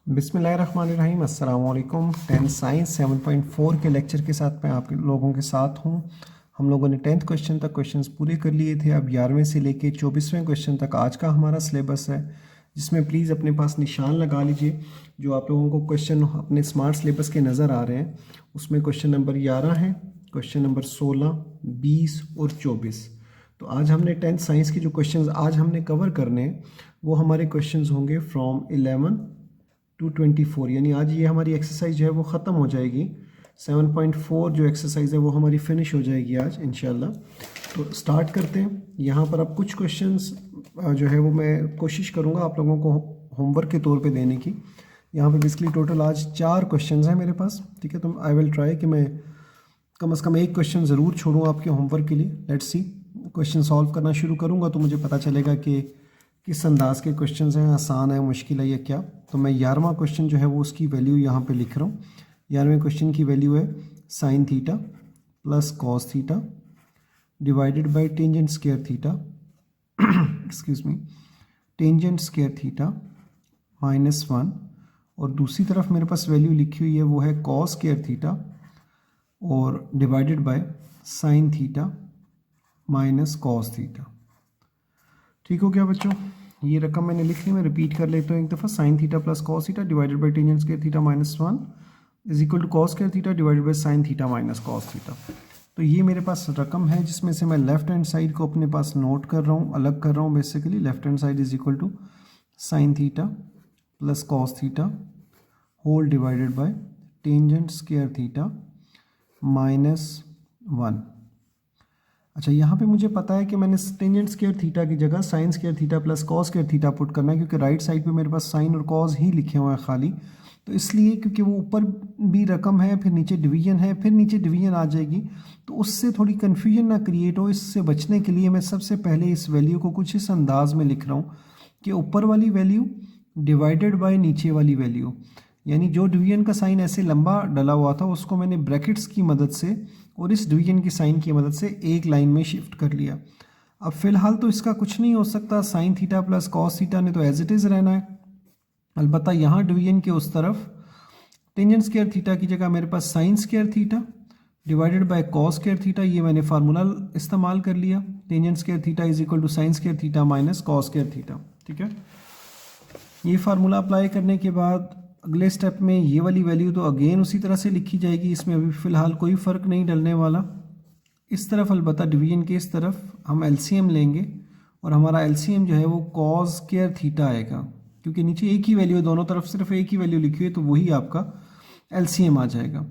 बिस्मिल्लाहिर्रहमानिर्रहीम अस्सलाम वालेकुम। 10th साइंस 7.4 के लेक्चर के साथ मैं आप लोगों के साथ हूं। हम लोगों ने 10th क्वेश्चन तक क्वेश्चंस पूरे कर लिए थे। अब 11वें से लेके 24वें क्वेश्चन तक आज का हमारा सिलेबस है, जिसमें प्लीज़ अपने पास निशान लगा लीजिए। जो आप लोगों को क्वेश्चन अपने स्मार्ट सिलेबस के नज़र आ रहे हैं, उसमें क्वेश्चन नंबर 11 है, क्वेश्चन नंबर 16, 20 और 24। तो आज हमने 10th साइंस के जो क्वेश्चंस आज हमने कवर करने हैं वो हमारे क्वेश्चंस होंगे फ्रॉम 11 टू 24। यानी आज ये हमारी एक्सरसाइज जो है वो ख़त्म हो जाएगी। 7.4 जो एक्सरसाइज है वो हमारी फिनिश हो जाएगी आज इंशाल्लाह। तो स्टार्ट करते हैं। यहाँ पर अब कुछ क्वेश्चंस जो है वो मैं कोशिश करूँगा आप लोगों को होमवर्क के तौर पे देने की। यहाँ पे बेसिकली टोटल आज 4 क्वेश्चंस हैं मेरे पास, ठीक है। तो आई विल ट्राई कि मैं कम से कम एक क्वेश्चन ज़रूर छोड़ूँ आपके होमवर्क के लिए। लेट्स सी, क्वेश्चन सॉल्व करना शुरू करूँगा तो मुझे पता चलेगा कि किस अंदाज के क्वेश्चंस हैं, आसान है, मुश्किल है या क्या। तो मैं 11वां क्वेश्चन जो है वो उसकी वैल्यू यहाँ पे लिख रहा हूँ। 11वें क्वेश्चन की वैल्यू है sign theta plus cos theta divided bye tangent square theta excuse me, tangent square theta -1। और दूसरी तरफ मेरे पास वैल्यू लिखी हुई है वो है कॉस स्क्वायर थीटा और divided by sine theta minus cos theta. ठीक हो गया बच्चों? ये रकम मैंने लिख ली, मैं रिपीट कर लेता हूँ एक दफ़ा। Sine theta plus cos theta divided by tangent square theta -1 is equal to cos square theta divided by sine theta minus cos theta. तो ये मेरे पास रकम है जिसमें से मैं लेफ्ट हैंड साइड को अपने पास नोट कर रहा हूँ, अलग कर रहा हूँ। Basically left hand side is equal to sine theta plus cos theta whole divided by tangent square theta -1। अच्छा, यहाँ पे मुझे पता है कि मैंने टेंजेंट स्क्वायर थीटा की जगह sign square theta plus cos square theta put करना है, क्योंकि राइट साइड पे मेरे पास साइन और कॉस ही लिखे हुए हैं खाली। तो इसलिए क्योंकि वो ऊपर भी रकम है, फिर नीचे डिवीजन है, फिर नीचे डिवीजन आ जाएगी, तो उससे थोड़ी कन्फ्यूजन ना क्रिएट हो। इससे बचने के लिए मैं सबसे पहले इस वैल्यू को कुछ इस अंदाज में लिख रहा हूँ कि ऊपर वाली वैल्यू डिवाइडेड बाई नीचे वाली वैल्यू, यानी जो डिवीजन का साइन ऐसे लंबा डला हुआ था उसको मैंने ब्रैकेट्स की मदद से और इस डिवीजन की साइन की मदद से एक लाइन में शिफ्ट कर लिया। अब फिलहाल तो इसका कुछ नहीं हो सकता, sign theta plus cos theta ने तो एज इट इज़ रहना है। अलबत्ता यहाँ डिवीजन के उस तरफ टेंजेंट स्क्वायर थीटा की जगह मेरे पास sine square theta divided by cos square theta, ये मैंने फार्मूला इस्तेमाल कर लिया। Tangent square theta is equal to sine square theta minus cos square theta, ठीक है। ये फार्मूला अप्लाई करने के बाद अगले स्टेप में ये वाली वैल्यू तो अगेन उसी तरह से लिखी जाएगी, इसमें अभी फ़िलहाल कोई फ़र्क नहीं डलने वाला। इस तरफ अलबत्ता डिवीजन के इस तरफ हम एलसीएम लेंगे और हमारा एलसीएम जो है वो कॉस स्क्वायर थीटा आएगा, क्योंकि नीचे एक ही वैल्यू है, दोनों तरफ सिर्फ एक ही वैल्यू लिखी हुई है, तो वही आपका एलसीएम आ जाएगा।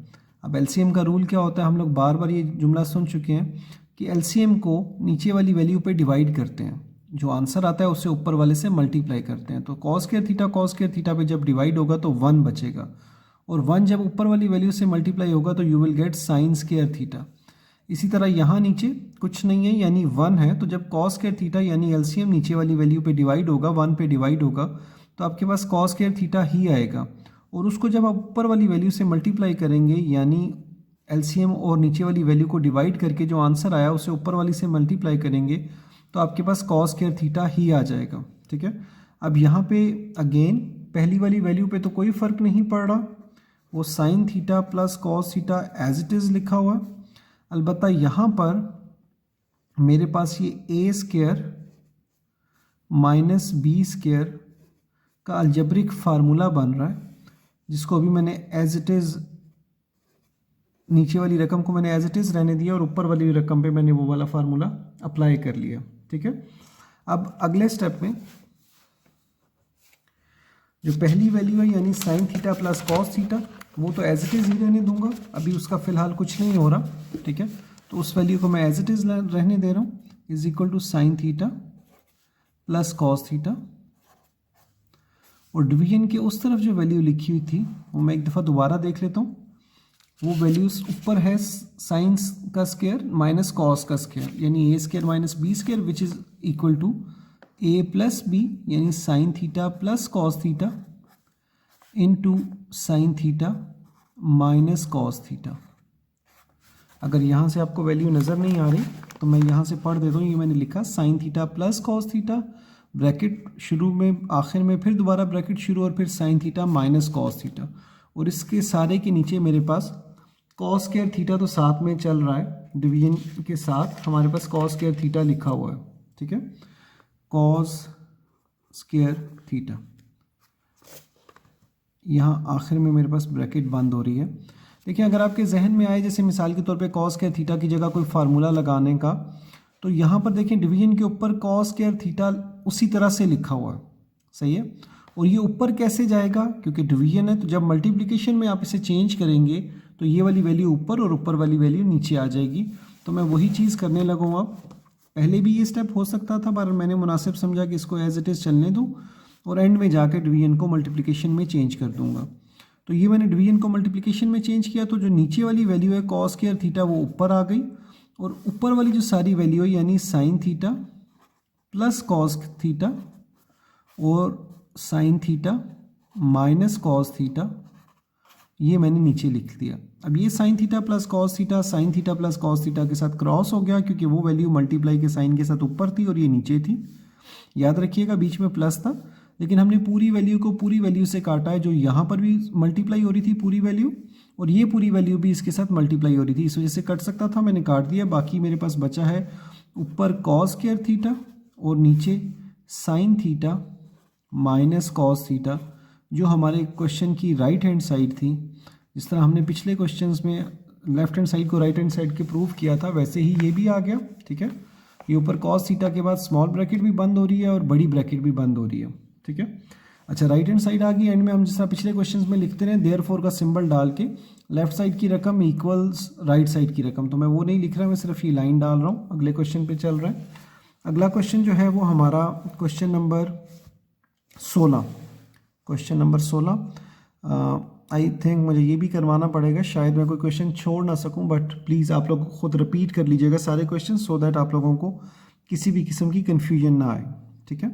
अब एलसीएम का रूल क्या होता है, हम लोग बार बार ये जुमला सुन चुके हैं कि एलसीएम को नीचे वाली वैल्यू पर डिवाइड करते हैं, जो आंसर आता है उससे ऊपर वाले से मल्टीप्लाई करते हैं। तो कॉस स्क्वायर थीटा पे जब डिवाइड होगा तो 1 बचेगा, और 1 जब ऊपर वाली वैल्यू से मल्टीप्लाई होगा तो you will gate sign square theta. इसी तरह यहाँ नीचे कुछ नहीं है, यानी 1 है, तो जब कॉस स्क्वायर थीटा यानी एलसीएम नीचे वाली वैल्यू पे डिवाइड होगा, 1 पे डिवाइड होगा, तो आपके पास कॉस स्क्वायर थीटा ही आएगा। और उसको जब आप ऊपर वाली वैल्यू से मल्टीप्लाई करेंगे, यानी एलसीएम और नीचे वाली वैल्यू को डिवाइड करके जो आंसर आया उसे ऊपर वाली से मल्टीप्लाई करेंगे, तो आपके पास कॉस स्क्वायर थीटा ही आ जाएगा, ठीक है। अब यहाँ पे अगेन पहली वाली वैल्यू पे तो कोई फ़र्क नहीं पड़ रहा, वो sine theta plus cos theta as it is लिखा हुआ। अलबत्ता यहाँ पर मेरे पास ये A square minus B square का अलजेब्रिक फार्मूला बन रहा है, जिसको अभी मैंने एज इट इज़, नीचे वाली रकम को मैंने एज इट इज़ रहने दिया और ऊपर वाली रकम पे मैंने वो वाला फार्मूला अप्लाई कर लिया, ठीक है। अब अगले स्टेप में जो पहली वैल्यू है यानी sine theta plus cos theta, वो तो एज इट इज़ ही रहने दूंगा, अभी उसका फिलहाल कुछ नहीं हो रहा, ठीक है। तो उस वैल्यू को मैं एज इट इज़ रहने दे रहा हूँ, is equal to sine theta plus cos theta. और डिवीजन के उस तरफ जो वैल्यू लिखी हुई थी वो मैं एक दफ़ा दोबारा देख लेता हूँ। वो वैल्यूज ऊपर है साइन का स्क्वायर माइनस कॉस का स्क्वायर, यानी a square minus B square which is equal to a plus b, यानी sine theta plus cos theta into sine theta minus cos theta. अगर यहाँ से आपको वैल्यू नज़र नहीं आ रही तो मैं यहाँ से पढ़ देता हूँ। ये मैंने लिखा sign theta plus cos theta bracket शुरू में, आखिर में फिर दोबारा ब्रैकेट शुरू और फिर sign theta minus cos theta, और इसके सारे के नीचे मेरे पास कॉस स्क्वायर थीटा तो साथ में चल रहा है, डिवीजन के साथ हमारे पास कॉस स्क्वायर थीटा लिखा हुआ है, ठीक है, कॉस स्क्वायर थीटा। यहाँ आखिर में मेरे पास ब्रैकेट बंद हो रही है। देखिए अगर आपके जहन में आए जैसे मिसाल के तौर पे कॉस स्क्वायर थीटा की जगह कोई फार्मूला लगाने का, तो यहाँ पर देखिए डिवीजन के ऊपर कॉस स्क्वायर थीटा उसी तरह से लिखा हुआ है, सही है। और ये ऊपर कैसे जाएगा, क्योंकि डिवीजन है, तो जब मल्टीप्लिकेशन में आप इसे चेंज करेंगे तो ये वाली वैल्यू ऊपर और ऊपर वाली वैल्यू नीचे आ जाएगी। तो मैं वही चीज़ करने लगा हूँ। अब पहले भी ये स्टेप हो सकता था, पर मैंने मुनासिब समझा कि इसको एज इट इज़ चलने दूँ और एंड में जाकर डिवीजन को मल्टीप्लिकेशन में चेंज कर दूँगा। तो ये मैंने डिवीजन को मल्टीप्लिकेशन में चेंज किया, तो जो नीचे वाली वैल्यू है कॉस स्क्वायर थीटा वो ऊपर आ गई, और ऊपर वाली जो सारी वैल्यू है यानी sine theta plus cos theta और sine theta minus cos theta, ये मैंने नीचे लिख दिया। अब ये sine theta plus cos theta sine theta plus cos theta के साथ क्रॉस हो गया, क्योंकि वो वैल्यू मल्टीप्लाई के साइन के साथ ऊपर थी और ये नीचे थी। याद रखिएगा बीच में प्लस था, लेकिन हमने पूरी वैल्यू को पूरी वैल्यू से काटा है, जो यहाँ पर भी मल्टीप्लाई हो रही थी पूरी वैल्यू, और ये पूरी वैल्यू भी इसके साथ मल्टीप्लाई हो रही थी। इस वजह से कट सकता था, मैंने काट दिया। बाकी मेरे पास बचा है ऊपर कॉस स्क्वायर थीटा और नीचे sign theta minus cos theta, जो हमारे क्वेश्चन की राइट हैंड साइड थी। जिस तरह हमने पिछले क्वेश्चंस में लेफ्ट हैंड साइड को राइट हैंड साइड के प्रूव किया था, वैसे ही ये भी आ गया, ठीक है। ये ऊपर कॉस थीटा के बाद स्मॉल ब्रैकेट भी बंद हो रही है और बड़ी ब्रैकेट भी बंद हो रही है, ठीक है। अच्छा, राइट हैंड साइड आ गई। एंड में हम जिस तरह पिछले क्वेश्चंस में लिखते रहे देयरफॉर का सिंबल डाल के लेफ्ट साइड की रकम इक्वल्स राइट साइड की रकम, तो मैं वो नहीं लिख रहा, मैं सिर्फ ये लाइन डाल रहा हूँ। अगले क्वेश्चन पे चल रहा है। अगला क्वेश्चन जो है वो हमारा question number 16। Question number 16 I think मुझे ये भी करवाना पड़ेगा, शायद मैं कोई क्वेश्चन छोड़ ना सकूं, बट प्लीज़ आप लोग खुद रिपीट कर लीजिएगा सारे क्वेश्चन, सो दैट आप लोगों को किसी भी किस्म की कन्फ्यूजन ना आए, ठीक है।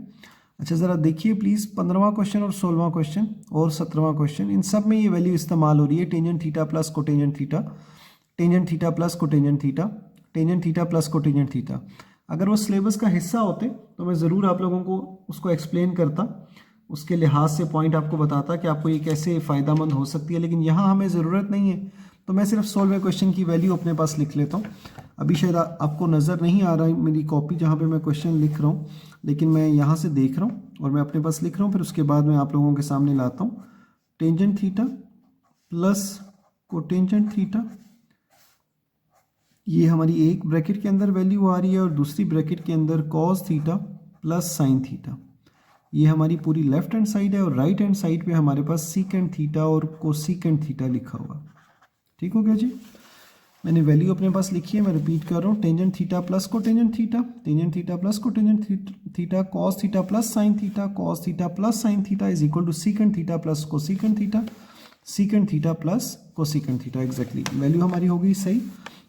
अच्छा, ज़रा देखिए प्लीज़ 15वां क्वेश्चन और 16वां क्वेश्चन और 17वां क्वेश्चन, इन सब में ये वैल्यू इस्तेमाल हो रही है, tangent theta plus cotangent theta, tangent theta plus cotangent theta, tangent theta plus cotangent theta. अगर वो सिलेबस का हिस्सा होते तो मैं ज़रूर आप लोगों को उसको एक्सप्लेन करता, उसके लिहाज से पॉइंट आपको बताता कि आपको ये कैसे फ़ायदेमंद हो सकती है, लेकिन यहाँ हमें ज़रूरत नहीं है, तो मैं सिर्फ 16वें क्वेश्चन की वैल्यू अपने पास लिख लेता हूँ। अभी शायद आपको नज़र नहीं आ रहा है मेरी कॉपी जहाँ पे मैं क्वेश्चन लिख रहा हूँ, लेकिन मैं यहाँ से देख रहा हूँ और मैं अपने पास लिख रहा हूँ, फिर उसके बाद मैं आप लोगों के सामने लाता हूँ। Tangent theta plus cotangent theta, ये हमारी एक ब्रैकेट के अंदर वैल्यू आ रही है, और दूसरी ब्रैकेट के अंदर cos theta plus sine theta, ये हमारी पूरी लेफ्ट हैंड साइड है, और राइट हैंड साइड पे हमारे पास सीकेंट थीटा और कोसीकेंट थीटा लिखा हुआ। ठीक हो गया जी। मैंने वैल्यू अपने पास लिखी है, मैं रिपीट कर रहा हूँ। Tangent theta plus cotangent theta, tangent theta plus cotangent theta, cos theta plus sine theta, cos theta plus sine theta is equal to secant theta plus cosecant theta, secant theta plus cosecant theta. Exactly value हमारी हो गई सही।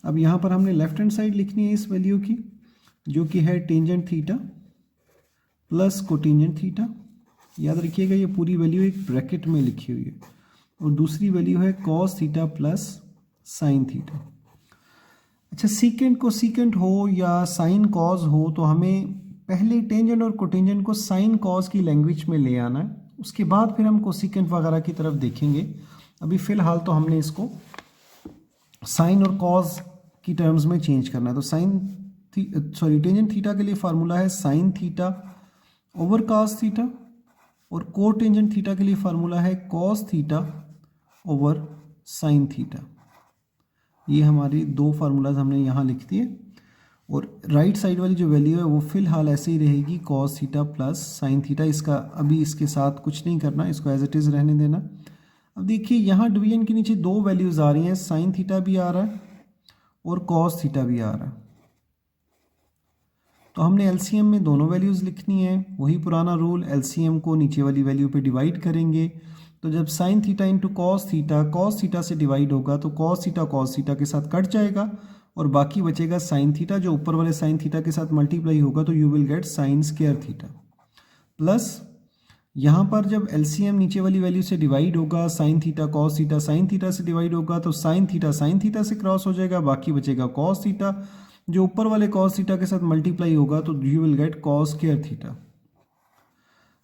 अब यहाँ पर हमने left hand side लिखनी है इस वैल्यू की, जो कि है tangent theta plus cotangent theta. याद रखिएगा ये पूरी वैल्यू एक ब्रैकेट में लिखी हुई है, और दूसरी वैल्यू है cos theta plus sine theta. अच्छा, सीकेंट को सीकेंट हो या साइन कॉस हो, तो हमें पहले टेंजेंट और कोटेंजेंट को साइन कॉस की लैंग्वेज में ले आना है, उसके बाद फिर हम कोसीकेंट वगैरह की तरफ देखेंगे। अभी फ़िलहाल तो हमने इसको साइन और कॉस की टर्म्स में चेंज करना है। तो टेंजेंट थीटा के लिए फार्मूला है sine theta over cos theta, और कोटेंजेंट थीटा के लिए फार्मूला है cos theta over sine theta. ये हमारी दो फार्मूलाज हमने यहाँ लिख दिए, और राइट साइड वाली जो वैल्यू है वो फिलहाल ऐसे ही रहेगी, cos theta plus sine theta. इसका अभी इसके साथ कुछ नहीं करना, इसको एज इट इज़ रहने देना। अब देखिए यहाँ डिवीजन के नीचे दो वैल्यूज़ आ रही हैं, साइन थीटा भी आ रहा है और कॉस थीटा भी आ रहा है, तो हमने एलसीएम में दोनों वैल्यूज़ लिखनी है। वही पुराना रूल, एलसीएम को नीचे वाली वैल्यू पे डिवाइड करेंगे, तो जब sine theta into cos theta से डिवाइड होगा तो कॉस थीटा के साथ कट जाएगा, और बाकी बचेगा साइन थीटा, जो ऊपर वाले साइन थीटा के साथ मल्टीप्लाई होगा, तो you will gate sign square theta. Plus यहाँ पर जब एलसीएम नीचे वाली वैल्यू से डिवाइड होगा, sign theta cos theta sine theta से डिवाइड होगा, तो साइन थीटा से क्रॉस हो जाएगा, बाकी बचेगा कॉस थीटा, जो ऊपर वाले कॉस थीटा के साथ मल्टीप्लाई होगा, तो you will gate cos square theta.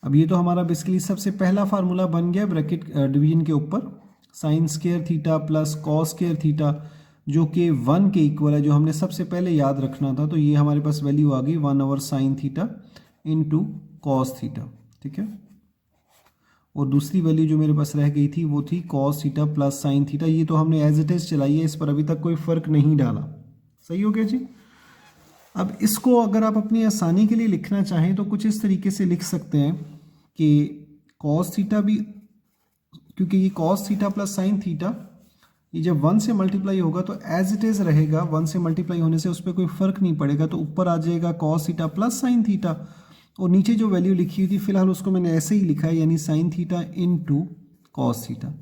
अब ये तो हमारा बेसिकली सबसे पहला फार्मूला बन गया ब्रैकेट डिवीजन के ऊपर, sign square theta plus cos square theta जो कि 1 के इक्वल है, जो हमने सबसे पहले याद रखना था। तो ये हमारे पास वैल्यू आ गई 1/sin theta into cos theta, ठीक है। और दूसरी वैल्यू जो मेरे पास रह गई थी वो थी cos theta plus sine theta. ये तो हमने एज इट इज चलाई है, इस पर अभी तक कोई फ़र्क नहीं डाला। सही हो गया जी। अब इसको अगर आप अपनी आसानी के लिए लिखना चाहें तो कुछ इस तरीके से लिख सकते हैं कि कॉस थीटा भी, क्योंकि ये cos theta plus sine theta ये जब 1 से मल्टीप्लाई होगा तो एज इट इज़ रहेगा, 1 से मल्टीप्लाई होने से उस पर कोई फ़र्क नहीं पड़ेगा। तो ऊपर आ जाएगा cos theta plus sine theta, और नीचे जो वैल्यू लिखी हुई थी फिलहाल उसको मैंने ऐसे ही लिखा है, यानी sine theta into cos theta.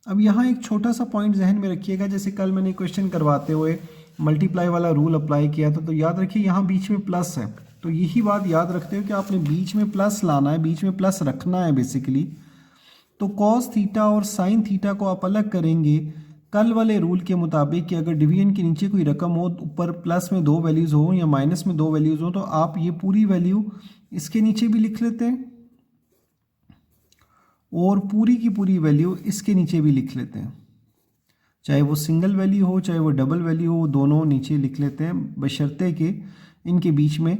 अब यहाँ एक छोटा सा पॉइंट जहन में रखिएगा, जैसे कल मैंने क्वेश्चन करवाते हुए मल्टीप्लाई वाला रूल अप्लाई किया था, तो याद रखिए यहाँ बीच में प्लस है। तो यही बात याद रखते हो कि आपने बीच में प्लस लाना है, बीच में प्लस रखना है बेसिकली। तो कॉस थीटा और साइन थीटा को आप अलग करेंगे कल वाले रूल के मुताबिक कि अगर डिवीजन के नीचे कोई रकम हो, ऊपर प्लस में 2 वैल्यूज़ हो या माइनस में 2 वैल्यूज़ हो, तो आप ये पूरी वैल्यू इसके नीचे भी लिख लेते हैं और पूरी की पूरी वैल्यू इसके नीचे भी लिख लेते हैं। चाहे वो सिंगल वैल्यू हो चाहे वो डबल वैल्यू हो, दोनों नीचे लिख लेते हैं, बशर्ते कि इनके बीच में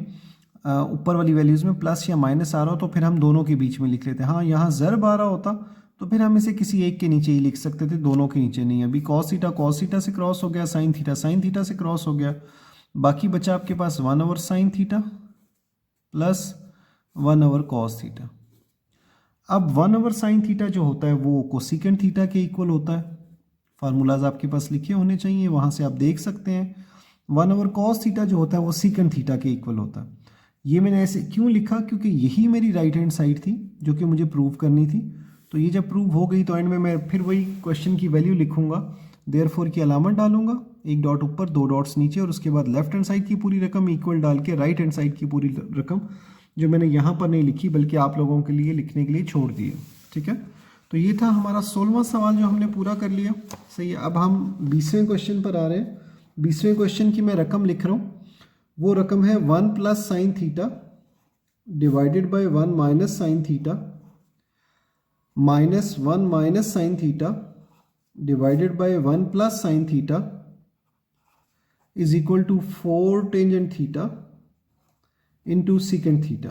ऊपर वाली वैल्यूज़ में प्लस या माइनस आ रहा हो तो फिर हम दोनों के बीच में लिख लेते हैं। हाँ, यहाँ ज़रब आ रहा होता तो फिर हम इसे किसी एक के नीचे ही लिख सकते थे, दोनों के नीचे नहीं। अभी कॉस थीटा से क्रॉस हो गया, साइन थीटा से क्रॉस हो गया, बाकी बचा आपके पास 1/sin theta plus 1/cos theta. अब 1/sin थीटा जो होता है वो कोसिकेंट थीटा के इक्वल होता है। फार्मूलाज आपके पास लिखे होने चाहिए, वहाँ से आप देख सकते हैं। 1/cos थीटा जो होता है वो सीकेंट थीटा के इक्वल होता है। ये मैंने ऐसे क्यों लिखा, क्योंकि यही मेरी राइट हैंड साइड थी जो कि मुझे प्रूव करनी थी। तो ये जब प्रूव हो गई तो एंड में मैं फिर वही क्वेश्चन की वैल्यू लिखूंगा, देयरफॉर की अलामत डालूंगा, एक डॉट ऊपर 2 डॉट्स नीचे, और उसके बाद लेफ्ट हैंड साइड की पूरी रकम इक्वल डाल के राइट हैंड साइड की पूरी रकम जो मैंने यहाँ पर नहीं लिखी बल्कि आप लोगों के लिए लिखने के लिए छोड़ दिए। ठीक है, तो ये था हमारा 16वां सवाल जो हमने पूरा कर लिया। सही है, अब हम 20वें क्वेश्चन पर आ रहे हैं। 20वें क्वेश्चन की मैं रकम लिख रहा हूँ, वो रकम है 1+sin theta divided by 1 - sin theta minus 1 - sin theta divided by 1+sin theta is equal to 4 tangent theta into secant theta.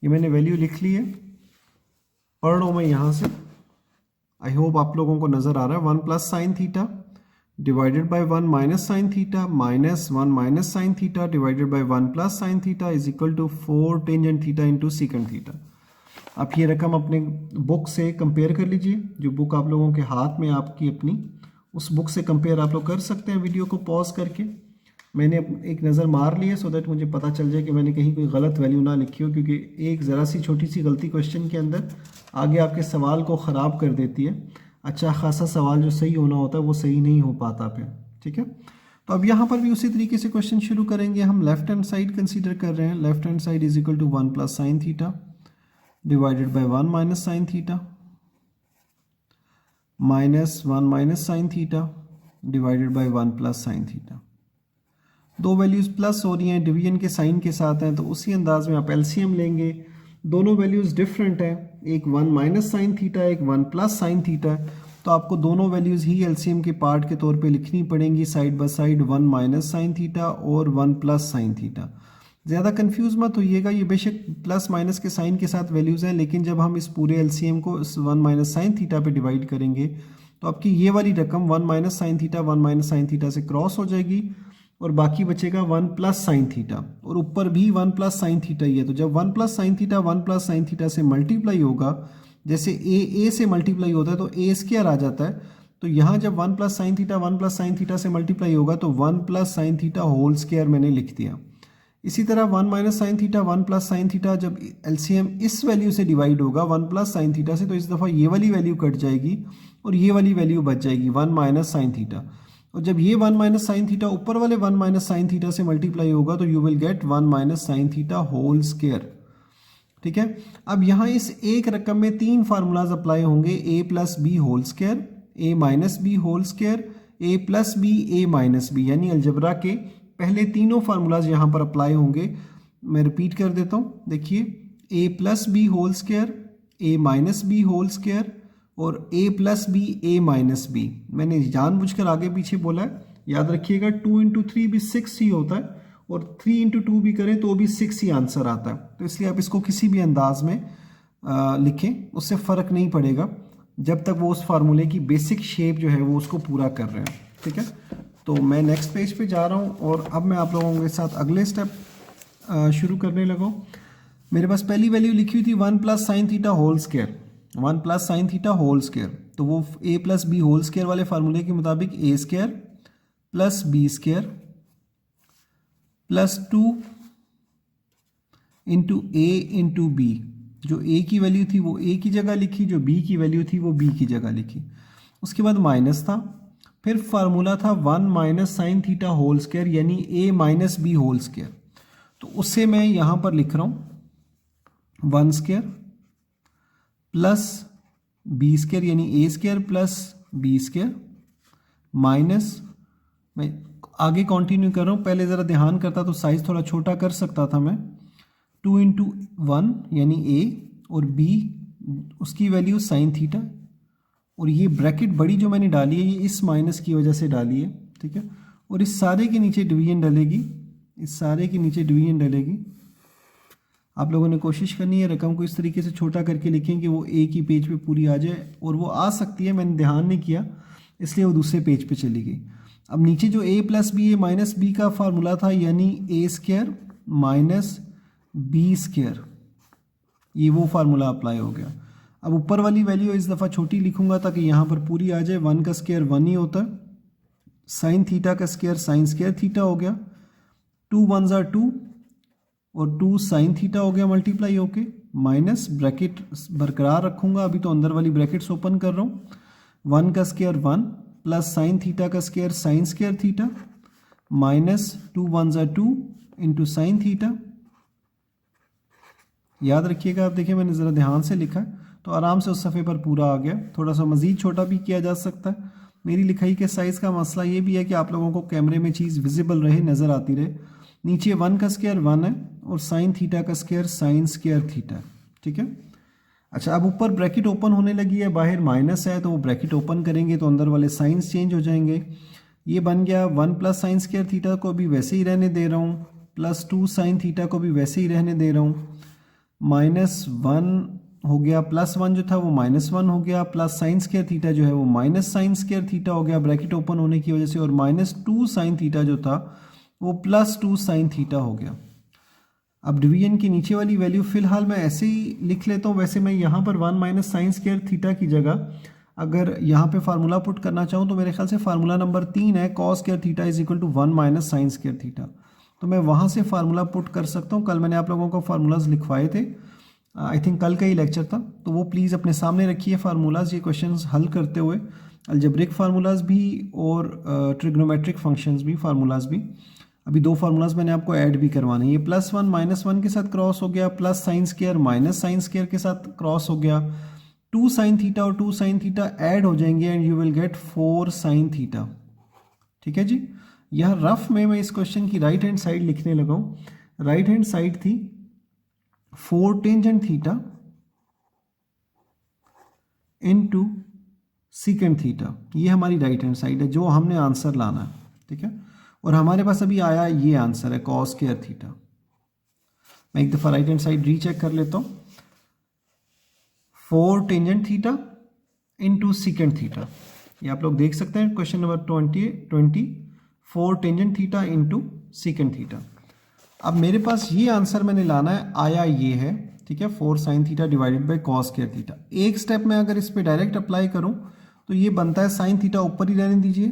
ये मैंने वैल्यू लिख ली है, पढ़ रहा हूँ मैं यहाँ से। आई होप आप लोगों को नज़र आ रहा है। 1+sin theta divided by 1 - sin theta minus 1 - sin theta divided by 1+sin theta is equal to 4 tangent theta into secant theta. आप ये रकम अपने बुक से कंपेयर कर लीजिए, जो बुक आप लोगों के हाथ में आपकी अपनी, उस बुक से कंपेयर आप लोग कर सकते हैं वीडियो को पॉज करके। मैंने एक नज़र मार ली है सो दैट मुझे पता चल जाए कि मैंने कहीं कोई गलत वैल्यू ना लिखी हो, क्योंकि एक ज़रा सी छोटी सी गलती क्वेश्चन के अंदर आगे आपके सवाल को ख़राब कर देती है। अच्छा खासा सवाल जो सही होना होता है वो सही नहीं हो पाता फिर। ठीक है, तो अब यहाँ पर भी उसी तरीके से क्वेश्चन शुरू करेंगे। हम लेफ्ट हैंड साइड कंसीडर कर रहे हैं। Left hand side is equal to 1+sin theta divided by 1 - sin theta minus 1 - sin theta divided by 1+sin theta. दो वैल्यूज़ प्लस हो रही हैं, डिवीजन के साइन के साथ हैं, तो उसी अंदाज में आप एलसीएम लेंगे। दोनों वैल्यूज़ डिफरेंट हैं, एक 1 - sin थीटा एक 1+sin थीटा, तो आपको दोनों वैल्यूज़ ही एलसीएम के पार्ट के तौर पे लिखनी पड़ेंगी side by side, 1 - sin theta और 1+sin थीटा। ज़्यादा कंफ्यूज मत होइएगा, ये बेशक प्लस माइनस के साइन के साथ वैल्यूज़ हैं, लेकिन जब हम इस पूरे एलसीएम को इस 1 - sin थीटा पे डिवाइड करेंगे तो आपकी ये वाली रकम 1 - sin थीटा 1 - sin थीटा से क्रॉस हो जाएगी और बाकी बचेगा 1+sin थीटा, और ऊपर भी 1+sin थीटा ही है। तो जब 1+sin थीटा 1+sin थीटा से मल्टीप्लाई होगा, जैसे ए से मल्टीप्लाई होता है तो ए स्क्वायर आ जाता है, तो यहाँ जब 1+sin थीटा 1+sin थीटा से मल्टीप्लाई होगा तो 1+sin थीटा होल स्क्वायर मैंने लिख दिया। इसी तरह 1 - sin थीटा 1+sin थीटा जब एलसीएम इस वैल्यू से डिवाइड होगा 1+sin थीटा से, तो इस दफ़ा ये वाली वैल्यू कट जाएगी और ये वाली वैल्यू बच जाएगी 1 - sin थीटा। और जब ये 1 - sin थीटा ऊपर वाले 1 - sin थीटा से मल्टीप्लाई होगा तो you will get 1 - sin theta whole square. ठीक है, अब यहाँ इस एक रकम में 3 फार्मूलाज अप्लाई होंगे, a+b whole square, a-b whole square, a+b a-b, यानी अलजबरा के पहले तीनों फार्मूलाज यहाँ पर अप्लाई होंगे। मैं रिपीट कर देता हूँ, देखिए ए प्लस बी होल स्क्वायर, ए माइनस बी होल स्क्वायर और ए प्लस बी ए माइनस बी। मैंने जानबूझकर आगे पीछे बोला है, याद रखिएगा 2 इंटू 3 भी 6 ही होता है और 3 इंटू 2 भी करें तो भी 6 ही आंसर आता है। तो इसलिए आप इसको किसी भी अंदाज में लिखें, उससे फ़र्क नहीं पड़ेगा जब तक वो उस फार्मूले की बेसिक शेप जो है वो उसको पूरा कर रहे हैं। ठीक है, तो मैं नेक्स्ट पेज पे जा रहा हूँ और अब मैं आप लोगों के साथ अगले स्टेप शुरू करने लगा हूँ। मेरे पास पहली वैल्यू लिखी हुई थी 1 plus sine theta whole square, 1 plus sine theta whole square. तो वो a plus b whole square वाले फार्मूले के मुताबिक a square plus b square plus 2 into a into b. जो ए की वैल्यू थी वो ए की जगह लिखी, जो बी की वैल्यू थी वो बी की जगह लिखी। उसके बाद माइनस था, फिर फार्मूला था 1 minus sine theta whole square यानी A minus B whole square. तो उससे मैं यहाँ पर लिख रहा हूँ 1 स्क्वायर प्लस बी स्क्वायर यानी a square plus b square minus, मैं आगे कंटिन्यू कर रहा हूँ, पहले ज़रा ध्यान करता तो साइज थोड़ा छोटा कर सकता था मैं। 2 इंटू 1 यानी ए और बी उसकी वैल्यू साइन थीटा, और ये ब्रैकेट बड़ी जो मैंने डाली है ये इस माइनस की वजह से डाली है। ठीक है, और इस सारे के नीचे डिवीजन डलेगी, इस सारे के नीचे डिवीजन डलेगी। आप लोगों ने कोशिश करनी है रकम को इस तरीके से छोटा करके लिखें कि वो एक ही पेज पे पूरी आ जाए, और वो आ सकती है, मैंने ध्यान नहीं किया इसलिए वो दूसरे पेज पे चली गई। अब नीचे जो ए प्लस बी ए माइनस बी का फार्मूला था यानी a square minus B square, ये वो फार्मूला अप्लाई हो गया। अब ऊपर वाली वैल्यू इस दफ़ा छोटी लिखूंगा ताकि यहाँ पर पूरी आ जाए। 1 का स्क्वायर 1 ही होता है, साइन थीटा का स्क्वायर साइन स्क्वायर थीटा हो गया, 2 1 ज़ा 2 और 2 साइन थीटा हो गया मल्टीप्लाई होके, माइनस ब्रैकेट बरकरार रखूंगा, अभी तो अंदर वाली ब्रैकेट्स ओपन कर रहा हूँ। 1 का स्क्वायर 1 प्लस साइन थीटा का square sine square theta minus 2 1 ज़ा 2 इंटू साइन थीटा। याद रखिएगा, आप देखिए मैंने ज़रा ध्यान से लिखा है तो आराम से उस सफ़े पर पूरा आ गया। थोड़ा सा मज़ीद छोटा भी किया जा सकता है। मेरी लिखाई के साइज़ का मसला ये भी है कि आप लोगों को कैमरे में चीज़ विजिबल रहे, नज़र आती रहे। नीचे 1 का स्क्वायर 1 है और साइन थीटा का स्क्वायर साइन स्क्वायर थीटा। ठीक है, अच्छा अब ऊपर ब्रैकेट ओपन होने लगी है, बाहर माइनस है तो वो ब्रैकेट ओपन करेंगे तो अंदर वाले साइंस चेंज हो जाएंगे। ये बन गया 1 प्लस साइन स्क्वायर थीटा को भी वैसे ही रहने दे रहा हूँ, प्लस 2 साइन थीटा को भी वैसे ही रहने दे रहा हूँ, माइनस 1 हो गया, प्लस 1 जो था वो माइनस 1 हो गया, प्लस साइन स्क्वायर थीटा जो है वो माइनस साइन स्क्वायर थीटा हो गया ब्रैकेट ओपन होने की वजह से, और माइनस 2 साइन थीटा जो था वो प्लस 2 साइन थीटा हो गया। अब डिवीजन की नीचे वाली वैल्यू फिलहाल मैं ऐसे ही लिख लेता हूँ। वैसे मैं यहाँ पर 1 माइनस साइन स्क्वायर थीटा की जगह अगर यहाँ पे फार्मूला पुट करना चाहूँ तो मेरे ख्याल से फार्मूला नंबर 3 है, cos square theta is equal to 1 minus sine square theta. तो मैं वहाँ से फार्मूला पुट कर सकता हूँ। कल मैंने आप लोगों को फार्मूलाज लिखवाए थे, आई थिंक कल का ही लेक्चर था, तो वो प्लीज़ अपने सामने रखिए फार्मूलाज, ये क्वेश्चंस हल करते हुए, अलजेब्रिक फार्मूलाज भी और ट्रिग्नोमेट्रिक फंक्शंस भी, फार्मूलाज भी। अभी 2 फार्मूलाज मैंने आपको ऐड भी करवाने हैं। ये प्लस 1 माइनस 1 के साथ क्रॉस हो गया, plus sine square minus sine square के साथ क्रॉस हो गया, 2 साइन थीटा और 2 साइन थीटा ऐड हो जाएंगे and you will gate 4 sine theta. ठीक है जी, यह रफ में मैं इस क्वेश्चन की राइट हैंड साइड लिखने लगा हूँ। राइट हैंड साइड थी 4 tangent theta into secant theta, ये हमारी राइट हैंड साइड है जो हमने आंसर लाना है। ठीक है, और हमारे पास अभी आया ये आंसर है कॉस स्क्वायर थीटा। मैं एक दफ़ा राइट हैंड साइड रीचेक कर लेता हूँ। 4 tangent theta into secant theta, ये आप लोग देख सकते हैं question number 20 4 tangent theta into secant theta. अब मेरे पास ये आंसर मैंने लाना है, आया ये है। ठीक है, 4 sine theta divided by cos square theta. एक स्टेप में अगर इस पर डायरेक्ट अप्लाई करूं तो ये बनता है साइन थीटा ऊपर ही रहने दीजिए।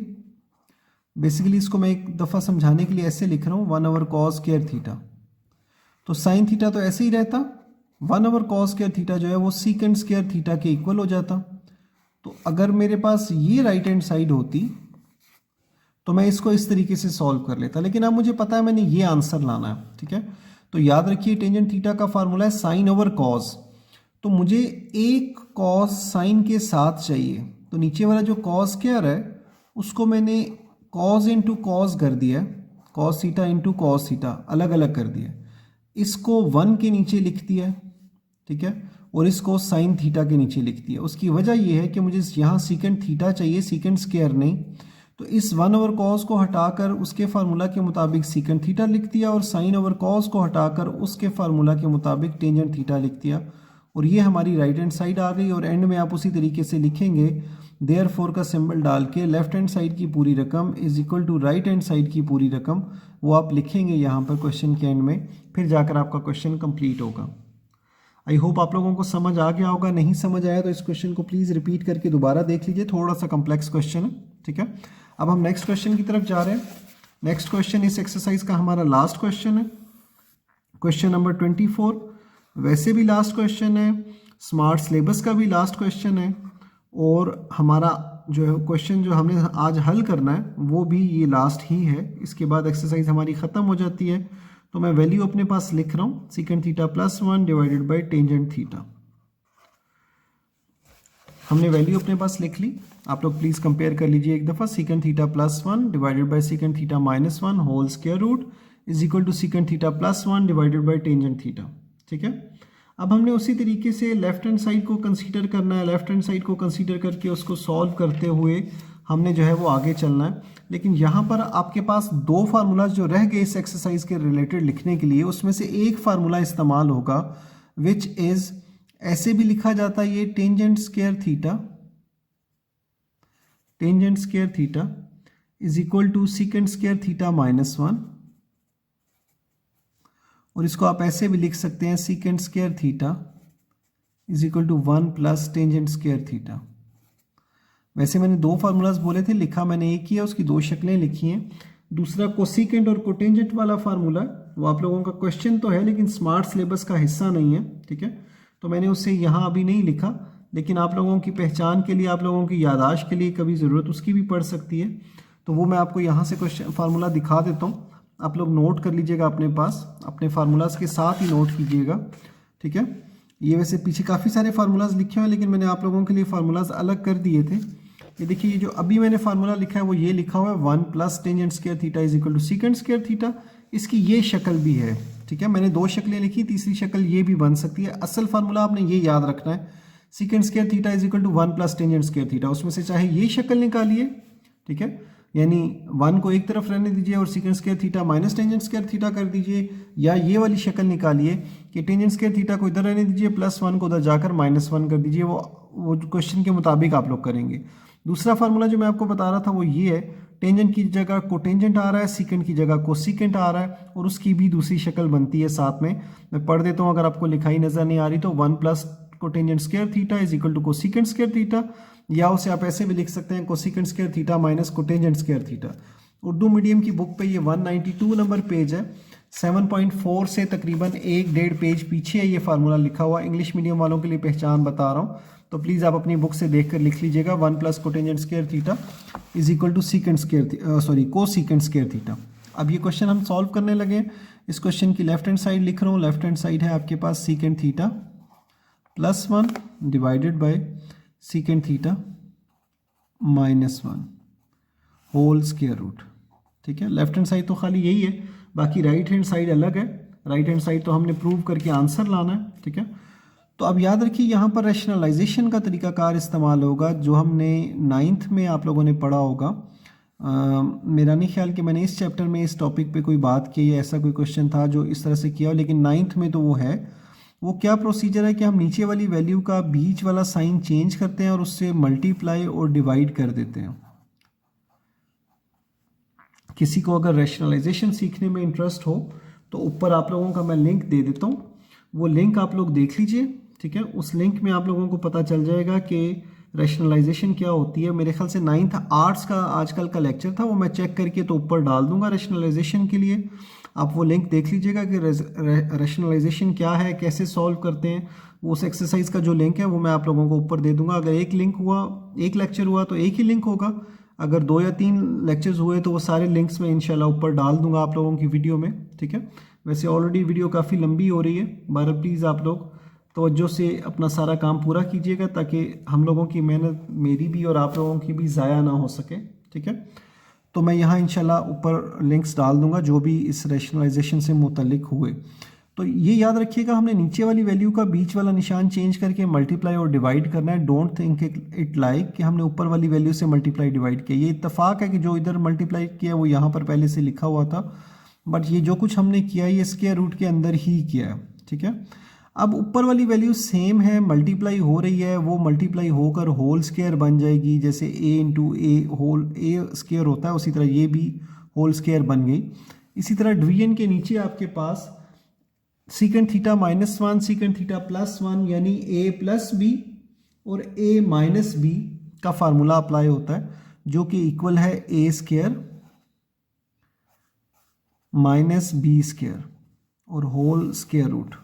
बेसिकली इसको मैं एक दफ़ा समझाने के लिए ऐसे लिख रहा हूँ 1 ओवर कॉस स्क्वायर थीटा। तो साइन थीटा तो ऐसे ही रहता, 1 ओवर कॉस स्क्वायर थीटा जो है वो सीकेंट स्क्वायर थीटा के इक्वल हो जाता। तो अगर मेरे पास ये राइट हैंड साइड होती तो मैं इसको इस तरीके से सॉल्व कर लेता, लेकिन अब मुझे पता है मैंने ये आंसर लाना है। ठीक है, तो याद रखिए टेंजेंट थीटा का फार्मूला है साइन ओवर कॉस, तो मुझे एक कॉस साइन के साथ चाहिए। तो नीचे वाला जो कॉस स्क्वायर है उसको मैंने कॉस इंटू कॉस कर दिया, cos theta into cos theta अलग अलग कर दिया, इसको 1 के नीचे लिख दिया। ठीक है, और इसको साइन थीटा के नीचे लिख दिया। उसकी वजह यह है कि मुझे यहाँ सीकेंट थीटा चाहिए, सीकेंट स्क्वायर नहीं। तो इस 1/cos को हटाकर उसके फार्मूला के मुताबिक सीकेंट थीटा लिख दिया और sin/cos को हटाकर उसके फार्मूला के मुताबिक टेंजेंट थीटा लिख दिया, और ये हमारी राइट हैंड साइड आ गई। और एंड में आप उसी तरीके से लिखेंगे देयरफॉर का सिंबल डाल के लेफ्ट हैंड साइड की पूरी रकम is equal to right hand side की पूरी रकम, वो आप लिखेंगे यहाँ पर क्वेश्चन के एंड में, फिर जाकर आपका क्वेश्चन कंप्लीट होगा। आई होप आप लोगों को समझ आ गया होगा। नहीं समझ आया तो इस क्वेश्चन को प्लीज़ रिपीट करके दोबारा देख लीजिए, थोड़ा सा कॉम्प्लेक्स क्वेश्चन है। ठीक है, अब हम नेक्स्ट क्वेश्चन की तरफ जा रहे हैं। नेक्स्ट क्वेश्चन इस एक्सरसाइज का हमारा लास्ट क्वेश्चन है, क्वेश्चन नंबर 24। वैसे भी लास्ट क्वेश्चन है, स्मार्ट सिलेबस का भी लास्ट क्वेश्चन है, और हमारा जो है क्वेश्चन जो हमने आज हल करना है वो भी ये लास्ट ही है। इसके बाद एक्सरसाइज हमारी ख़त्म हो जाती है। तो मैं वैल्यू अपने पास लिख रहा हूँ, secant theta plus 1 divided by tangent theta. हमने वैल्यू अपने पास लिख ली, आप लोग प्लीज़ कंपेयर कर लीजिए एक दफ़ा। Secant theta plus 1 divided by secant theta minus 1 whole square root is equal to secant theta plus 1 divided by tangent theta. ठीक है, अब हमने उसी तरीके से लेफ्ट हैंड साइड को कंसीडर करना है। लेफ्ट हैंड साइड को कंसीडर करके उसको सॉल्व करते हुए हमने जो है वो आगे चलना है। लेकिन यहाँ पर आपके पास दो फार्मूलाज जो रह गए इस एक्सरसाइज के रिलेटेड लिखने के लिए, उसमें से एक फार्मूला इस्तेमाल होगा विच इज ऐसे भी लिखा जाता है ये tangent square theta is equal to secant square theta minus 1, और इसको आप ऐसे भी लिख सकते हैं secant square theta is equal to 1 plus tangent square theta. वैसे मैंने दो फार्मूलाज बोले थे, लिखा मैंने एक ही है, उसकी दो शक्लें लिखी हैं। दूसरा कोसीकेंट और कोटेंजेंट वाला फार्मूला वो आप लोगों का क्वेश्चन तो है लेकिन स्मार्ट सिलेबस का हिस्सा नहीं है। ठीक है, तो मैंने उससे यहाँ अभी नहीं लिखा, लेकिन आप लोगों की पहचान के लिए, आप लोगों की याददाश्त के लिए कभी ज़रूरत उसकी भी पड़ सकती है, तो वो मैं आपको यहाँ से क्वेश्चन फार्मूला दिखा देता हूँ। आप लोग नोट कर लीजिएगा अपने पास, अपने फार्मूलाज के साथ ही नोट कीजिएगा। ठीक है, ये वैसे पीछे काफ़ी सारे फार्मूलाज लिखे हुए हैं लेकिन मैंने आप लोगों के लिए फार्मूलाज अलग कर दिए थे। ये देखिए, ये जो अभी मैंने फार्मूला लिखा है वो ये लिखा हुआ है 1 plus tangent square theta is equal to secant square theta. इसकी ये शक्ल भी है। ठीक है, मैंने दो शक्लें लिखी, तीसरी शक्ल ये भी बन सकती है। असल फार्मूला आपने ये याद रखना है, secant square theta is equal to 1 plus tangent square theta. उसमें से चाहे ये शक्ल निकालिए, ठीक है, यानी 1 को एक तरफ रहने दीजिए और secant square theta minus tangent square theta कर दीजिए, या ये वाली शक्ल निकालिए कि टेंजेंट स्क्वायर थीटा को इधर रहने दीजिए, प्लस 1 को उधर जाकर -1 कर दीजिए। वो क्वेश्चन के मुताबिक आप लोग करेंगे। दूसरा फार्मूला जो मैं आपको बता रहा था वो ये है, टेंजेंट की जगह कोटेंजेंट आ रहा है, सीकेंट की जगह कोसीकेंट आ रहा है, और उसकी भी दूसरी शक्ल बनती है साथ में। मैं पढ़ देता हूँ, अगर आपको लिखाई नज़र नहीं आ रही तो 1 plus cotangent square theta is equal to cosecant square theta, या उसे आप ऐसे भी लिख सकते हैं cosecant square theta minus cotangent square theta. Urdu medium की बुक पे ये 192 नंबर पेज है, 7.4 से तकरीबन 1-1.5 पेज पीछे है ये फार्मूला लिखा हुआ। इंग्लिश मीडियम वालों के लिए पहचान बता रहा हूँ, तो प्लीज़ आप अपनी बुक से देखकर लिख लीजिएगा 1 plus cotangent square theta is equal to secant square cosecant square theta. अब ये क्वेश्चन हम सॉल्व करने लगे। इस क्वेश्चन की लेफ्ट हैंड साइड लिख रहा हूँ। लेफ्ट हैंड साइड है आपके पास secant theta plus 1 divided by secant theta minus 1 whole square root. ठीक है, लेफ्ट हैंड साइड तो खाली यही है, बाकी राइट हैंड साइड अलग है। राइट हैंड साइड तो हमने प्रूव करके आंसर लाना है। ठीक है, तो अब याद रखिए यहाँ पर रैशनलाइजेशन का तरीकाकार इस्तेमाल होगा जो हमने 9th में आप लोगों ने पढ़ा होगा। मेरा नहीं ख्याल कि मैंने इस चैप्टर में इस टॉपिक पे कोई बात की या ऐसा कोई क्वेश्चन था जो इस तरह से किया हो, लेकिन 9th में तो वो है। वो क्या प्रोसीजर है कि हम नीचे वाली वैल्यू का बीच वाला साइन चेंज करते हैं और उससे मल्टीप्लाई और डिवाइड कर देते हैं। किसी को अगर रैशनलाइजेशन सीखने में इंटरेस्ट हो तो ऊपर आप लोगों का मैं लिंक दे देता हूँ, वो लिंक आप लोग देख लीजिए। ठीक है, उस लिंक में आप लोगों को पता चल जाएगा कि रैशनलाइजेशन क्या होती है। मेरे ख्याल से 9th आर्ट्स का आजकल का लेक्चर था, वो मैं चेक करके तो ऊपर डाल दूंगा रैशनलाइजेशन के लिए। आप वो लिंक देख लीजिएगा कि रैशनलाइजेशन क्या है, कैसे सॉल्व करते हैं। उस एक्सरसाइज का जो लिंक है वो मैं आप लोगों को ऊपर दे दूंगा। अगर एक लेक्चर हुआ तो एक ही लिंक होगा, अगर 2 या 3 लेक्चर्स हुए तो वो सारे लिंक्स मैं इंशाल्लाह ऊपर डाल दूंगा आप लोगों की वीडियो में। ठीक है, वैसे ऑलरेडी वीडियो काफ़ी लंबी हो रही है, बहरहाल प्लीज़ आप लोग तवज्जो से अपना सारा काम पूरा कीजिएगा ताकि हम लोगों की मेहनत, मेरी भी और आप लोगों की भी ज़ाया ना हो सके। ठीक है, तो मैं यहाँ इंशाल्लाह ऊपर लिंक्स डाल दूंगा जो भी इस रैशनलाइजेशन से मुतल्लिक हुए। तो ये याद रखिएगा, हमने नीचे वाली वैल्यू का बीच वाला निशान चेंज करके मल्टीप्लाई और डिवाइड करना है। डोंट थिंक इट लाइक कि हमने ऊपर वाली वैल्यू से मल्टीप्लाई डिवाइड किया। ये इत्तेफाक है कि जो इधर मल्टीप्लाई किया वो यहाँ पर पहले से लिखा हुआ था, बट ये जो कुछ हमने किया ये स्क्वायर रूट के अंदर ही किया है, ठीक है। अब ऊपर वाली वैल्यू सेम है, मल्टीप्लाई हो रही है, वो मल्टीप्लाई होकर होल स्क्वायर बन जाएगी। जैसे a into A whole A square होता है, उसी तरह ये भी होल स्क्वायर बन गई। इसी तरह डिवीजन के नीचे आपके पास सीकेंट थीटा -1 सीकेंट थीटा +1 यानी a प्लस बी और a माइनस बी का फार्मूला अप्लाई होता है, जो कि इक्वल है a square minus B square और होल स्क्वायर रूट।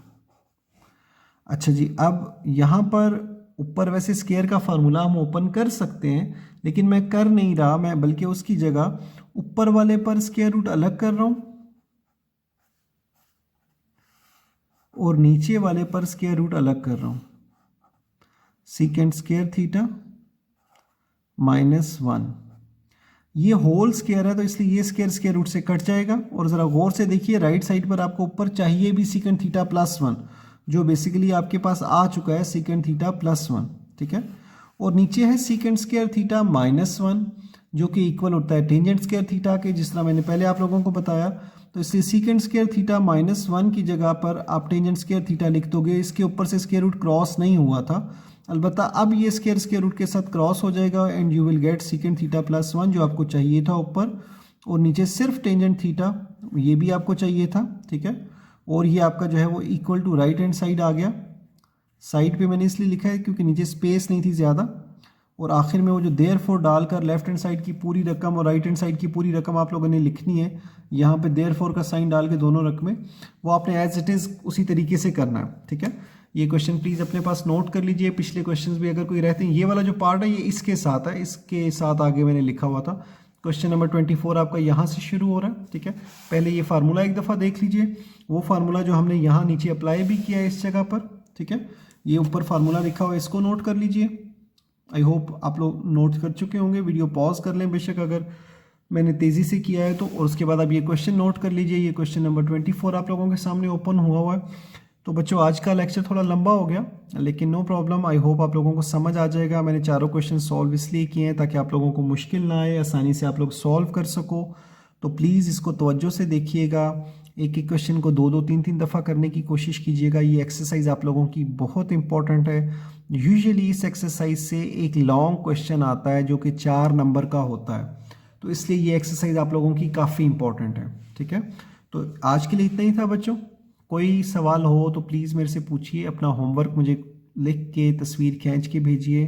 अच्छा जी, अब यहाँ पर ऊपर वैसे स्क्वायर का फार्मूला हम ओपन कर सकते हैं, लेकिन मैं कर नहीं रहा, मैं बल्कि उसकी जगह ऊपर वाले पर स्क्वायर रूट अलग कर रहा हूँ और नीचे वाले पर स्क्वायर रूट अलग कर रहा हूँ। सीकेंट स्क्वायर थीटा -1, ये होल स्क्वायर है तो इसलिए ये स्क्वायर स्क्वायर रूट से कट जाएगा। और ज़रा गौर से देखिए, राइट साइड पर आपको ऊपर चाहिए भी सीकेंट थीटा +1, जो बेसिकली आपके पास आ चुका है सीकेंट थीटा +1, ठीक है। और नीचे है सीकेंट स्क्वायर थीटा -1, जो कि इक्वल होता है टेंजेंट स्क्वायर थीटा के, जिस तरह मैंने पहले आप लोगों को बताया। तो इसलिए सीकेंट स्क्वायर थीटा -1 की जगह पर आप टेंजेंट स्क्वायर थीटा लिख दोगे। इसके ऊपर से स्क्वायर रूट क्रॉस नहीं हुआ था, अलबत्ता अब ये स्क्वायर रूट के साथ क्रॉस हो जाएगा and you will gate secant theta +1 जो आपको चाहिए था ऊपर, और नीचे सिर्फ टेंजेंट थीटा, ये भी आपको चाहिए था, ठीक है। और ये आपका जो है वो equal to right hand side आ गया। साइड पे मैंने इसलिए लिखा है क्योंकि नीचे स्पेस नहीं थी ज़्यादा, और आखिर में वो जो देयरफॉर डालकर लेफ्ट हैंड साइड की पूरी रकम और राइट हैंड साइड की पूरी रकम आप लोगों ने लिखनी है। यहाँ पे देयरफॉर का साइन डाल के दोनों रकमें वो आपने एज इट इज़ उसी तरीके से करना है, ठीक है। ये क्वेश्चन प्लीज़ अपने पास नोट कर लीजिए। पिछले क्वेश्चंस भी अगर कोई रहते हैं, ये वाला जो पार्ट है ये इसके साथ है, इसके साथ आगे मैंने लिखा हुआ था। क्वेश्चन नंबर 24 आपका यहाँ से शुरू हो रहा है, ठीक है। पहले ये फार्मूला एक दफ़ा देख लीजिए, वो फार्मूला जो हमने यहाँ नीचे अप्लाई भी किया है इस जगह पर, ठीक है। ये ऊपर फार्मूला लिखा हुआ है, इसको नोट कर लीजिए। आई होप आप लोग नोट कर चुके होंगे। वीडियो पॉज कर लें बेशक अगर मैंने तेज़ी से किया है तो, और उसके बाद अब ये क्वेश्चन नोट कर लीजिए। ये क्वेश्चन नंबर 24 आप लोगों के सामने ओपन हुआ है। तो बच्चों, आज का लेक्चर थोड़ा लंबा हो गया, लेकिन नो प्रॉब्लम, आई होप आप लोगों को समझ आ जाएगा। मैंने चारों क्वेश्चन सॉल्व इसलिए किए हैं ताकि आप लोगों को मुश्किल ना आए, आसानी से आप लोग सॉल्व कर सको। तो प्लीज़ इसको तवज्जो से देखिएगा, एक एक क्वेश्चन को 2-2 3-3 दफ़ा करने की कोशिश कीजिएगा। ये एक्सरसाइज आप लोगों की बहुत इंपॉर्टेंट है। यूजुअली इस एक्सरसाइज से एक लॉन्ग क्वेश्चन आता है जो कि 4 नंबर का होता है, तो इसलिए ये एक्सरसाइज आप लोगों की काफ़ी इंपॉर्टेंट है, ठीक है। तो आज के लिए इतना ही था बच्चों। कोई सवाल हो तो प्लीज़ मेरे से पूछिए। अपना होमवर्क मुझे लिख के तस्वीर खींच के भेजिए,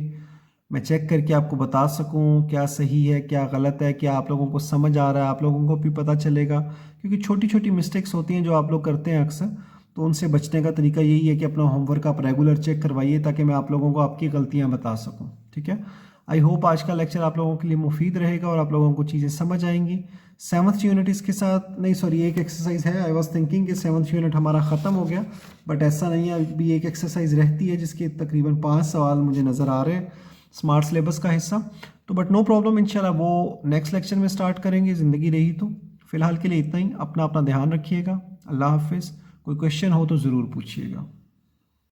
मैं चेक करके आपको बता सकूं क्या सही है क्या गलत है, क्या आप लोगों को समझ आ रहा है, आप लोगों को भी पता चलेगा। क्योंकि छोटी छोटी मिस्टेक्स होती हैं जो आप लोग करते हैं अक्सर, तो उनसे बचने का तरीका यही है कि अपना होमवर्क आप रेगुलर चेक करवाइए ताकि मैं आप लोगों को आपकी गलतियाँ बता सकूँ, ठीक है। आई होप आज का लेक्चर आप लोगों के लिए मुफीद रहेगा और आप लोगों को चीज़ें समझ आएंगी। 7th यूनिट इसके साथ नहीं, सॉरी, एक एक्सरसाइज है। आई वॉज थिंकिंग कि 7th यूनिट हमारा ख़त्म हो गया, बट ऐसा नहीं है, अभी एक एक्सरसाइज रहती है जिसके तकरीबन 5 सवाल मुझे नज़र आ रहे हैं, स्मार्ट सिलेबस का हिस्सा। तो बट नो प्रॉब्लम, इंशाल्लाह वो नेक्स्ट लेक्चर में स्टार्ट करेंगे, ज़िंदगी रही तो। फ़िलहाल के लिए इतना ही। अपना ध्यान रखिएगा। अल्लाह हाफिज़। कोई क्वेश्चन हो तो ज़रूर पूछिएगा।